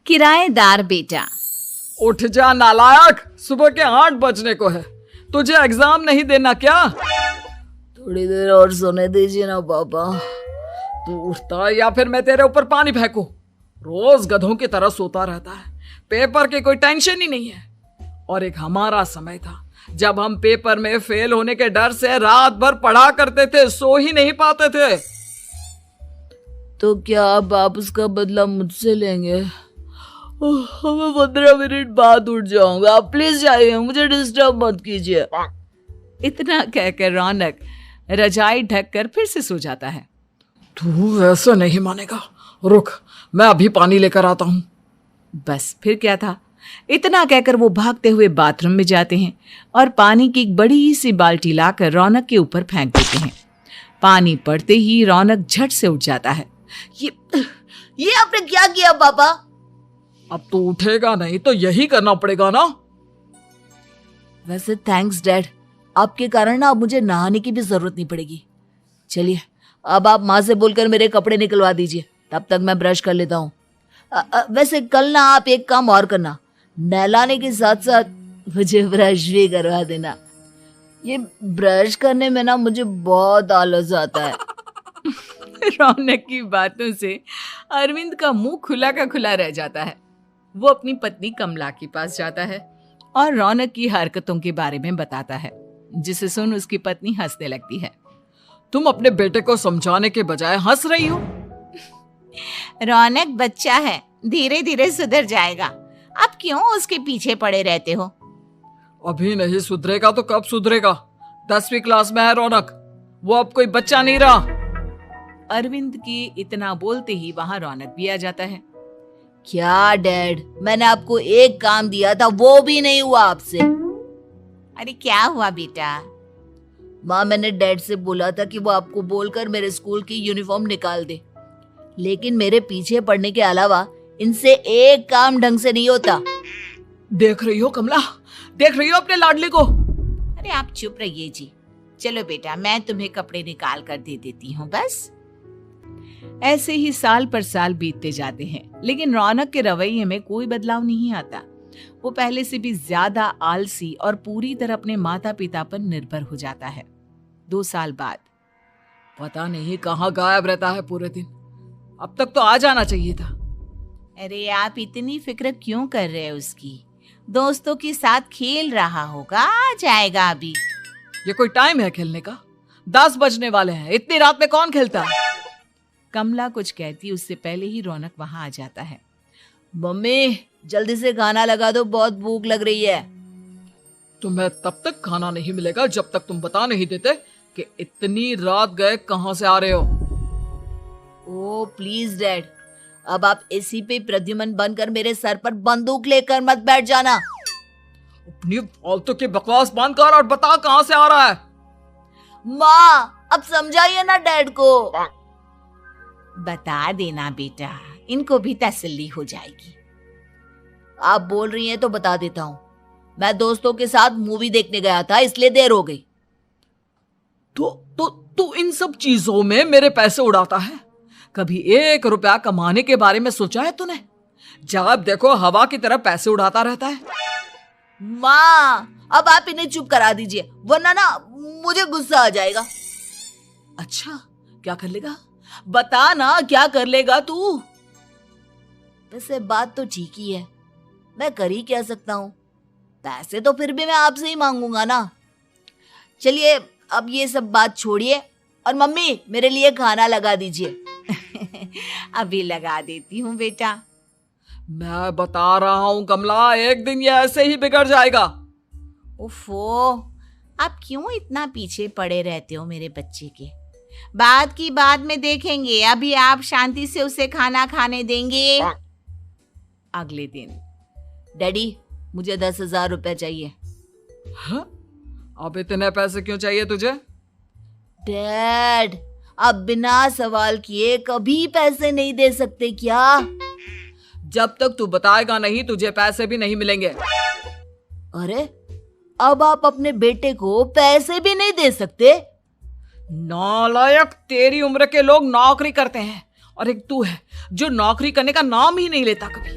किराएदार बेटा। उठ जा नालायक, सुबह के 8 बजने को है। तुझे एग्जाम नहीं देना क्या? थोड़ी देर और सोने दीजिए ना पापा। तू उठता या फिर मैं तेरे ऊपर पानी फेंकूं? रोज गधों की तरह सोता रहता है, पेपर की कोई टेंशन ही नहीं है। और एक हमारा समय था जब हम पेपर में फेल होने के डर से रात भर पढ़ा करते थे, सो ही नहीं पाते थे। तो क्या आप उसका बदला मुझसे लेंगे? मैं 15 मिनट बाद उठ जाऊंगा, आप प्लीज जाइए, मुझे डिस्टर्ब मत कीजिए। इतना कहकर रौनक रजाई ढककर फिर से सो जाता है। तू वैसे नहीं मानेगा, रुक मैं अभी पानी लेकर आता हूं। बस फिर क्या था, इतना कहकर वो भागते हुए बाथरूम में जाते हैं और पानी की एक बड़ी सी बाल्टी लाकर रौनक के ऊपर फेंक देते हैं। पानी पड़ते ही रौनक झट से उठ जाता है। ये आपने क्या किया पापा? अब तो उठेगा नहीं तो यही करना पड़ेगा ना। वैसे थैंक्स डैड, आपके कारण ना अब मुझे नहाने की भी जरूरत नहीं पड़ेगी। चलिए अब आप माँ से बोलकर मेरे कपड़े निकलवा दीजिए, तब तक मैं ब्रश कर लेता हूँ। वैसे कल ना आप एक काम और करना, नहलाने के साथ साथ मुझे ब्रश भी करवा देना। ये ब्रश करने में ना मुझे बहुत आलस आता है। रौनक की बातों से अरविंद का मुंह खुला का खुला रह जाता है। वो अपनी पत्नी कमला के पास जाता है और रौनक की हरकतों के बारे में बताता है, जिसे सुन उसकी पत्नी हंसने लगती है। तुम अपने बेटे को समझाने के बजाय हंस रही हो। रौनक बच्चा है, धीरे धीरे सुधर जाएगा, आप क्यों उसके पीछे पड़े रहते हो? अभी नहीं सुधरेगा तो कब सुधरेगा? 10वीं क्लास में है रौनक, वो अब कोई बच्चा नहीं रहा। अरविंद की इतना बोलते ही वहां रौनक भी आ जाता है। क्या डैड, मैंने आपको एक काम दिया था, वो भी नहीं हुआ आपसे। अरे क्या हुआ बेटा? माँ, मैंने डैड से बोला था कि वो आपको बोलकर मेरे स्कूल की यूनिफॉर्म निकाल दे, लेकिन मेरे पीछे पड़ने के अलावा इनसे एक काम ढंग से नहीं होता। देख रही हो कमला, देख रही हो अपने लाडले को? अरे आप चुप रहिए जी। चलो बेटा, मैं तुम्हें कपड़े निकाल कर दे देती हूँ। बस ऐसे ही साल पर साल बीतते जाते हैं, लेकिन रौनक के रवैये में कोई बदलाव नहीं आता। वो पहले से भी ज्यादा आलसी और पूरी तरह अपने माता पिता पर निर्भर हो जाता है। 2 साल बाद पता नहीं कहाँ गायब रहता है पूरे दिन, अब तक तो आ जाना चाहिए था। अरे आप इतनी फिक्र क्यों कर रहे हैं उसकी? दोस्तों के साथ खेल रहा होगा, आ जाएगा अभी। ये कोई टाइम है खेलने का? 10 बजने वाले हैं, इतनी रात में कौन खेलता है? कमला कुछ कहती उससे पहले ही रौनक वहां आ जाता है। मम्मी जल्दी से खाना लगा दो, बहुत भूख लग रही है। तुम्हें तब तक खाना नहीं मिलेगा जब तक तुम बता नहीं देते कि इतनी रात गए कहां से आ रहे हो। ओ प्लीज डैड, अब आप एसी पे प्रद्युमन बनकर मेरे सर पर बंदूक लेकर मत बैठ जाना। अपनी फालतू की बकवास बंद कर और बता कहां से आ रहा है। माँ अब समझाइए ना डैड को। बता देना बेटा, इनको भी तसल्ली हो जाएगी। आप बोल रही हैं तो बता देता हूँ, मैं दोस्तों के साथ मूवी देखने गया था, इसलिए देर हो गई। तो इन सब चीजों में मेरे पैसे उड़ाता है? कभी 1 रुपया कमाने के बारे में सोचा है तूने? जब देखो हवा की तरह पैसे उड़ाता रहता है। माँ अब आप इन्हें चुप करा दीजिए, वरना ना मुझे गुस्सा आ जाएगा। अच्छा क्या कर लेगा? बता ना, क्या कर लेगा तू? वैसे बात तो ठीक ही है, मैं कर ही क्या सकता हूँ। पैसे तो फिर भी मैं आपसे ही मांगूंगा ना। चलिए अब ये सब बात छोड़िए और मम्मी मेरे लिए खाना लगा दीजिए। अभी लगा देती हूँ बेटा। मैं बता रहा हूँ कमला, एक दिन ये ऐसे ही बिगड़ जाएगा। ओफो, आप क्यों इतना पीछे पड़े रहते हो मेरे बच्चे के? बात की बाद में देखेंगे, अभी आप शांति से उसे खाना खाने देंगे। अगले दिन डैडी मुझे 10,000 रुपए चाहिए। हाँ? अब इतने पैसे क्यों चाहिए तुझे? डैड आप बिना सवाल किए कभी पैसे नहीं दे सकते क्या? जब तक तू बताएगा नहीं तुझे पैसे भी नहीं मिलेंगे। अरे अब आप अपने बेटे को पैसे भी नहीं दे सकते? नालायक, तेरी उम्र के लोग नौकरी करते हैं और एक तू है जो नौकरी करने का नाम ही नहीं लेता कभी।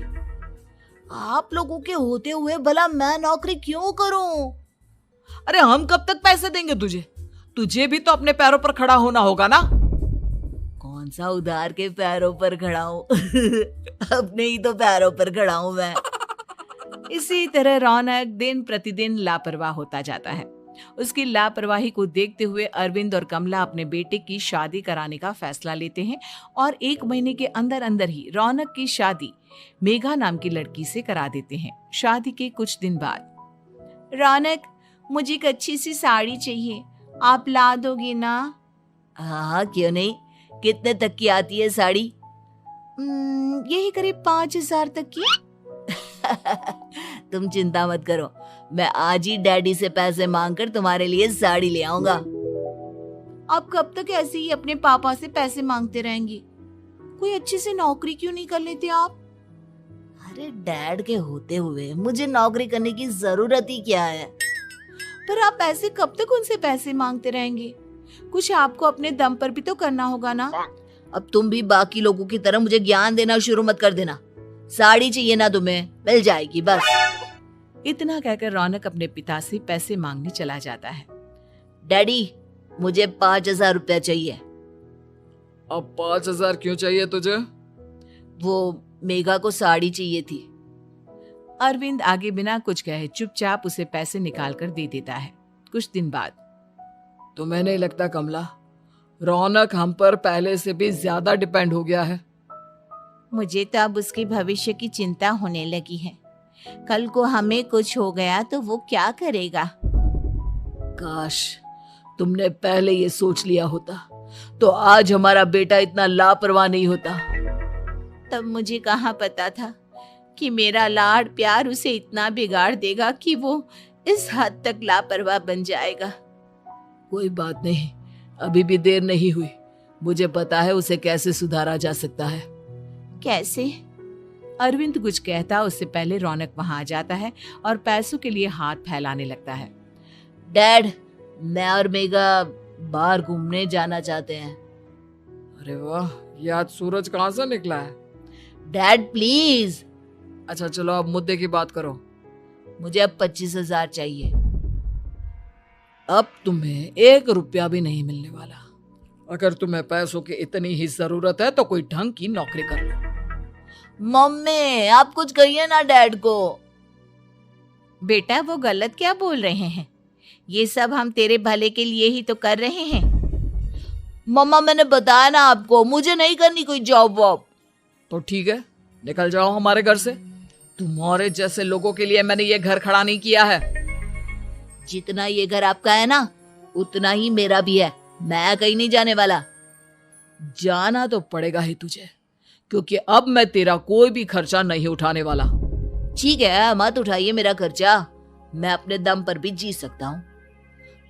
आप लोगों के होते हुए भला मैं नौकरी क्यों करूं? अरे हम कब तक पैसे देंगे तुझे? तुझे भी तो अपने पैरों पर खड़ा होना होगा ना। कौन सा उधार के पैरों पर खड़ा हूं? अपने ही तो पैरों पर खड़ा हूं मैं। इसी तरह रौनक दिन प्रतिदिन लापरवाह होता जाता है। उसकी लापरवाही को देखते हुए अरविंद और कमला अपने बेटे की शादी कराने का फैसला लेते हैं और 1 महीने के अंदर अंदर ही रौनक की शादी मेघा नाम की लड़की से करा देते हैं। शादी के कुछ दिन बाद, रौनक मुझे एक अच्छी सी साड़ी चाहिए, आप ला दोगे ना? हाँ, क्यों नहीं। कितने तक की आती है साड़ी? यही करीब 5,000 तक की। तुम चिंता मत करो, मैं आज ही डैडी से पैसे मांगकर तुम्हारे लिए साड़ी ले आऊंगा। आप कब तक ऐसे ही अपने पापा से पैसे मांगते रहेंगी? कोई अच्छी सी नौकरी क्यों नहीं कर लेते आप? अरे डैड के होते हुए मुझे नौकरी करने की जरूरत ही क्या है? पर आप ऐसे कब तक उनसे पैसे मांगते रहेंगे? कुछ आपको अपने दम पर भी तो करना होगा ना। अब तुम भी बाकी लोगों की तरह मुझे ज्ञान देना शुरू मत कर देना। साड़ी चाहिए ना तुम्हें, मिल जाएगी बस। इतना कहकर रौनक अपने पिता से पैसे मांगने चला जाता है। डैडी, मुझे 5,000 रुपया चाहिए। अब 5,000 क्यों चाहिए तुझे? वो मेघा को साड़ी चाहिए थी। अरविंद आगे बिना कुछ कहे चुपचाप उसे पैसे निकाल कर दे देता है। कुछ दिन बाद, तुम्हें नहीं लगता कमला, रौनक हम पर पहले से भी ज्यादा डिपेंड हो गया है? मुझे तो अब उसके भविष्य की चिंता होने लगी है। कल को हमें कुछ हो गया तो वो क्या करेगा? काश तुमने पहले ये सोच लिया होता तो आज हमारा बेटा इतना लापरवाह नहीं होता। तब मुझे कहाँ पता था कि मेरा लाड़ प्यार उसे इतना बिगाड़ देगा कि वो इस हद तक लापरवाह बन जाएगा। कोई बात नहीं, अभी भी देर नहीं हुई। मुझे पता है उसे कैसे सुधारा जा सकता है। कैसे? अरविंद कुछ कहता उससे पहले रौनक वहां आ जाता है और पैसों के लिए हाथ फैलाने लगता है। डैड, मैं और मेघा बाहर घूमने जाना चाहते हैं। अरे वाह, ये आज सूरज कहाँ से निकला है? Dad please. अच्छा चलो अब मुद्दे की बात करो। मुझे अब 25,000 चाहिए। अब तुम्हें 1 रुपया भी नहीं मिलने वाला। अगर तुम्हें पैसों की इतनी ही जरूरत है तो कोई ढंग की नौकरी कर लो। मम्मी, आप कुछ कहिए ना डैड को। बेटा, वो गलत क्या बोल रहे हैं? ये सब हम तेरे भले के लिए ही तो कर रहे हैं। मम्मा, मैंने बताया ना आपको, मुझे नहीं करनी कोई जॉब वॉब। तो ठीक है, निकल जाओ हमारे घर से। तुम्हारे जैसे लोगों के लिए मैंने ये घर खड़ा नहीं किया है। जितना ये घर आपका है ना, उतना ही मेरा भी है। मैं कहीं नहीं जाने वाला। जाना तो पड़ेगा ही तुझे, क्योंकि अब मैं तेरा कोई भी खर्चा नहीं उठाने वाला। ठीक है, मत उठाइए मेरा खर्चा, मैं अपने दम पर भी जी सकता हूँ।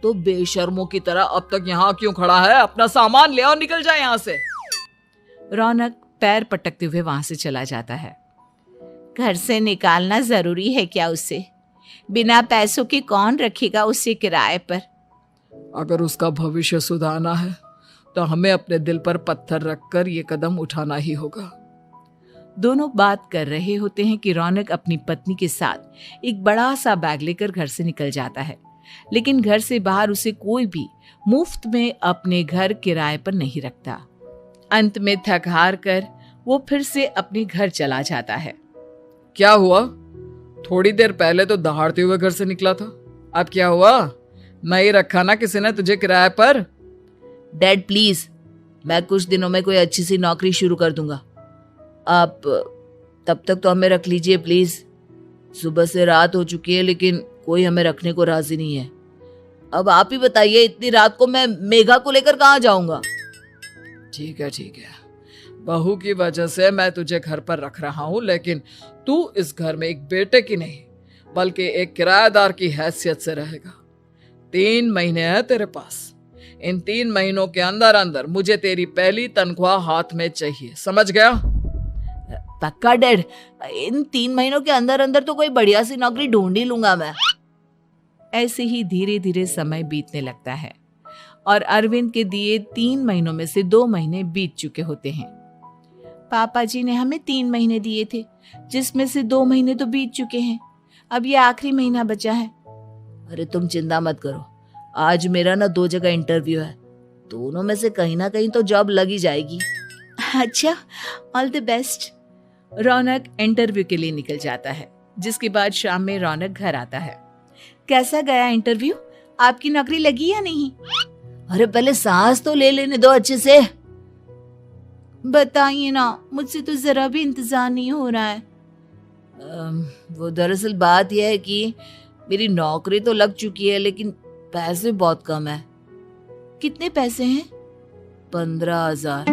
तो बेशर्मों की तरह अब तक यहाँ क्यों खड़ा है? अपना सामान ले और निकल जाए यहाँ से। रौनक पैर पटकते हुए वहां से चला जाता है। घर से निकालना जरूरी है क्या उसे? बिना पैसों के कौन रखेगा उसे किराए पर? अगर उसका भविष्य सुधारना है तो हमें अपने दिल पर पत्थर रखकर ये कदम उठाना ही होगा। दोनों बात कर रहे होते हैं कि रौनक अपनी पत्नी के साथ एक बड़ा सा बैग लेकर घर से निकल जाता है, लेकिन घर से बाहर उसे कोई भी मुफ्त में अपने घर किराए पर नहीं रखता। अंत में थक हार कर वो फिर से अपने घर चला जाता है। क्या हुआ? थोड़ी देर पहले तो दहाड़ते हुए घर से निकला था, अब क्या हुआ? नहीं रखा ना किसी ने तुझे किराए पर? डैड प्लीज, मैं कुछ दिनों में कोई अच्छी सी नौकरी शुरू कर दूंगा। आप तब तक तो हमें रख लीजिए प्लीज। सुबह से रात हो चुकी है लेकिन कोई हमें रखने को राजी नहीं है। अब आप ही बताइए, इतनी रात को मैं मेघा को लेकर कहाँ जाऊंगा? ठीक है ठीक है, बहू की वजह से मैं तुझे घर पर रख रहा हूँ, लेकिन तू इस घर में एक बेटे की नहीं बल्कि एक किराएदार की हैसियत से रहेगा। 3 महीने है तेरे पास। इन 3 महीनों के अंदर अंदर मुझे तेरी पहली तनख्वाह हाथ में चाहिए, समझ गया? पक्का डैड, इन 3 महीनों के अंदर अंदर तो कोई बढ़िया सी नौकरी ढूंढ ही लूंगा मैं। ऐसे ही धीरे धीरे समय बीतने लगता है और अरविंद के दिए 3 महीनों में से 2 महीने बीत चुके होते हैं। पापा जी ने हमें 3 महीने दिए थे, जिसमें से 2 महीने तो बीत चुके हैं। अब ये आखिरी महीना बचा है। अरे तुम चिंता मत करो, आज मेरा ना 2 जगह इंटरव्यू है, दोनों में से कहीं ना कहीं तो जॉब लग ही जाएगी। अच्छा, all the best. Raunak interview के लिए निकल जाता है, जिसके बाद शाम में रौनक घर आता है। कैसा गया इंटरव्यू? आपकी नौकरी लगी या नहीं? अरे पहले सांस तो ले लेने दो अच्छे से। बताइए ना, मुझसे तो जरा भी इंतजार नहीं हो रहा है। वो दरअसल बात यह है कि मेरी नौकरी तो लग चुकी है, लेकिन पैसे बहुत कम है। कितने पैसे हैं? 15,000।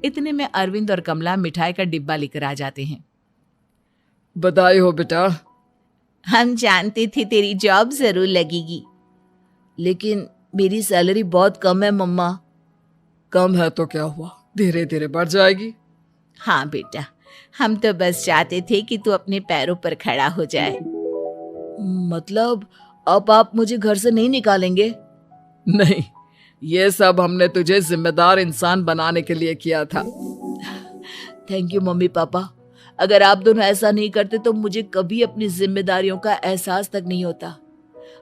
इतने में अरविंद और कमला मिठाई का डिब्बा लेकर आ जाते हैं। बधाई हो बेटा। हम जानते थे तेरी जॉब जरूर लगेगी। लेकिन मेरी सैलरी बहुत कम है मम्मा। कम है तो क्या हुआ, धीरे धीरे बढ़ जाएगी। हाँ बेटा, हम तो बस चाहते थे कि तू अपने पैरों पर खड़ा हो जाए। मतलब अब आप मुझे घर से नहीं निकालेंगे? नहीं, ये सब हमने तुझे जिम्मेदार इंसान बनाने के लिए किया था। Thank you mummy papa. अगर आप दोनों ऐसा नहीं करते तो मुझे कभी अपनी जिम्मेदारियों का एहसास तक नहीं होता।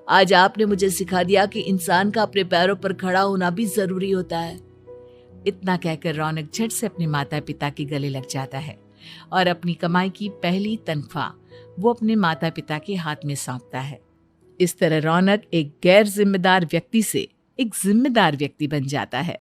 आज आपने मुझे सिखा दिया कि इंसान का अपने पैरों पर खड़ा होना भी जरूरी होता है। इतना कहकर रौनक झट से अपने माता पिता के गले लग जाता है और अपनी कमाई की पहली तनख्वाह वो अपने माता पिता के हाथ में सौंपता है। इस तरह रौनक एक गैर जिम्मेदार व्यक्ति से एक जिम्मेदार व्यक्ति बन जाता है।